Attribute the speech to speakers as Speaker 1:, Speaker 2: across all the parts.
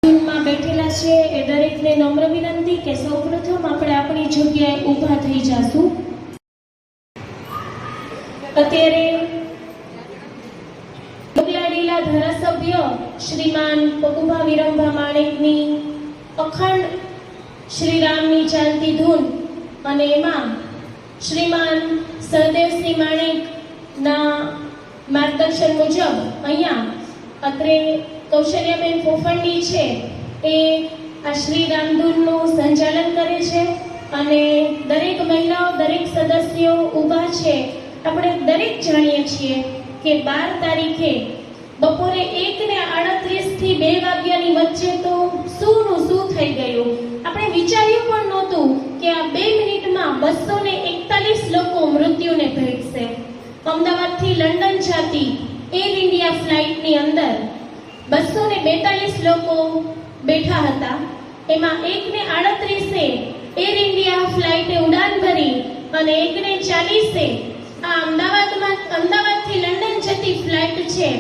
Speaker 1: માં બેઠેલા છે એ દરેકને નમ્ર વિનંતી કે સૌપ્રથમ આપણે આપણી જગ્યાએ ઊભા થઈ જાશું. અત્યારે બગલાડીલા ધારાસભ્ય શ્રીમાન પકુભા વિરમભા માણેકની અખંડ શ્રી રામની ચાલતી ધૂન અને એમાં શ્રીમાન સહદેવસિંહ માણેકના માર્ગદર્શન મુજબ અહીંયા અત્રે કૌશલ્યાબેન ફોફંડી છે એ આ શ્રી રામધૂનનું સંચાલન કરે છે અને દરેક મહિલાઓ દરેક સદસ્યો ઊભા છે. આપણે દરેક જાણીએ છીએ કે 12 તારીખે બપોરે 1:38 થી 2 વાગ્યાની વચ્ચે તો શું થઈ ગયું. આપણે વિચાર્યું પણ નહોતું કે આ 2 મિનિટમાં 241 લોકો મૃત્યુને ભેટશે. અમદાવાદથી લંડન જતી એર ઇન્ડિયા ફ્લાઇટની અંદર 242 લોકો બેઠા હતા. એમાં 1:38 એર ઇન્ડિયા ફ્લાઇટે ઉડાન ભરી અને 1:40 આ અમદાવાદથી લંડન જતી ફ્લાઇટ છે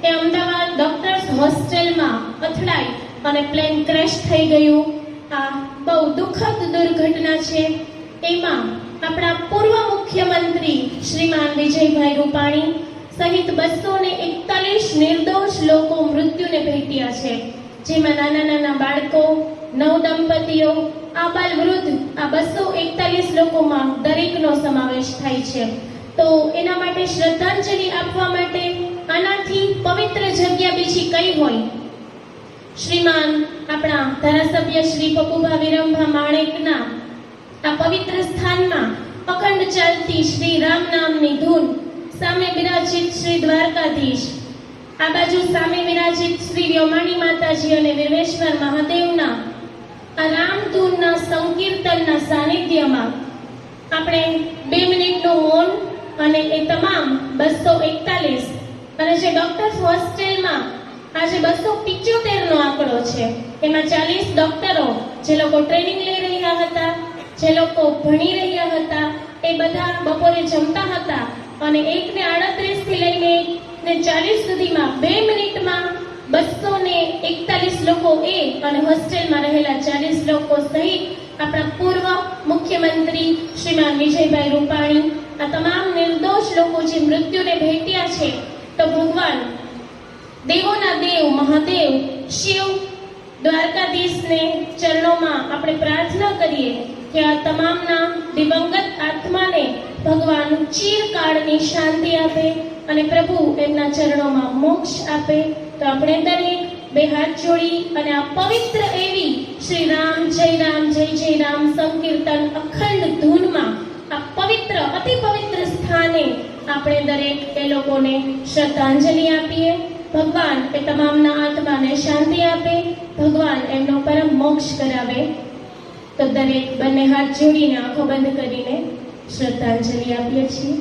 Speaker 1: એ અમદાવાદ ડોક્ટર્સ હોસ્ટેલમાં અથડાઈ અને પ્લેન ક્રેશ થઈ ગયું. આ બહુ દુઃખદ દુર્ઘટના છે. એમાં આપણા પૂર્વ મુખ્યમંત્રી શ્રીમાન વિજયભાઈ રૂપાણી સહિત 241 નિર્દોષ લોકો મૃત્યુને ભેટ્યા છે, જેમાં નાના બાળકો, નવદંપતીઓ, આબાલ વૃદ્ધ, આ 241 લોકોમાં દરેકનો સમાવેશ થાય છે. તો એના માટે શ્રદ્ધાંજલિ આપવા માટે આનાથી પવિત્ર જગ્યા બીજી કઈ હોય? શ્રીમાન આપણા ધારાસભ્ય શ્રી પકુભા વિરમભા માણેકના આ પવિત્ર સ્થાનમાં અખંડ ચાલતી શ્રી રામ નામની ધૂન, સામે વિરાજિત શ્રી દ્વારકાધીશ, આ બાજુ સામે વિરાજિત શ્રી વ્યોમાણી માતાજી અને વિરવેશ્વર મહાદેવના આ રામ ધૂનના સંકીર્તનના સાનિધ્યમાં આપણે 2 મિનિટનું મૌન અને એ તમામ 241 અને જે ડોક્ટર્સ હોસ્ટેલમાં આજે 275 નો આંકડો છે, એમાં 40 ડોક્ટરો જે લોકો ટ્રેનિંગ લઈ રહ્યા હતા, જે લોકો ભણી રહ્યા હતા, એ બધા બપોરે જમતા હતા અને 1:38 થી લઈને 40 સુધીમાં 2 મિનિટમાં 241 લોકો એ અને હોસ્ટેલમાં રહેલા 40 લોકો સહિત આપણા પૂર્વ મુખ્યમંત્રી શ્રીમાન વિજયભાઈ રૂપાણી, આ તમામ નિર્દોષ લોકો જે મૃત્યુને ભેટ્યા છે, તો ભગવાન દેવોના દેવ મહાદેવ શિવ દ્વારકાધીશને ચરણોમાં આપણે પ્રાર્થના કરીએ કે આ તમામના દિવંગત આત્માને ભગવાન ચિરકાળની શાંતિ આપે અને પ્રભુ એમના ચરણોમાં મોક્ષ આપે. તો આપણે દરેક 2 હાથ જોડી અને આ પવિત્ર એવી શ્રી રામ જય રામ સંકીર્તન અખંડ ધૂનમાં આ પવિત્ર અતિ પવિત્ર સ્થાને આપણે દરેક એ લોકોને શ્રદ્ધાંજલિ આપીએ. ભગવાન એ તમામના આત્માને શાંતિ આપે, ભગવાન એમનો પરમ મોક્ષ કરાવે. તો દરેક બંને હાથ જોડીને આંખો બંધ કરીને શ્રદ્ધાંજલિ આપીએ છીએ.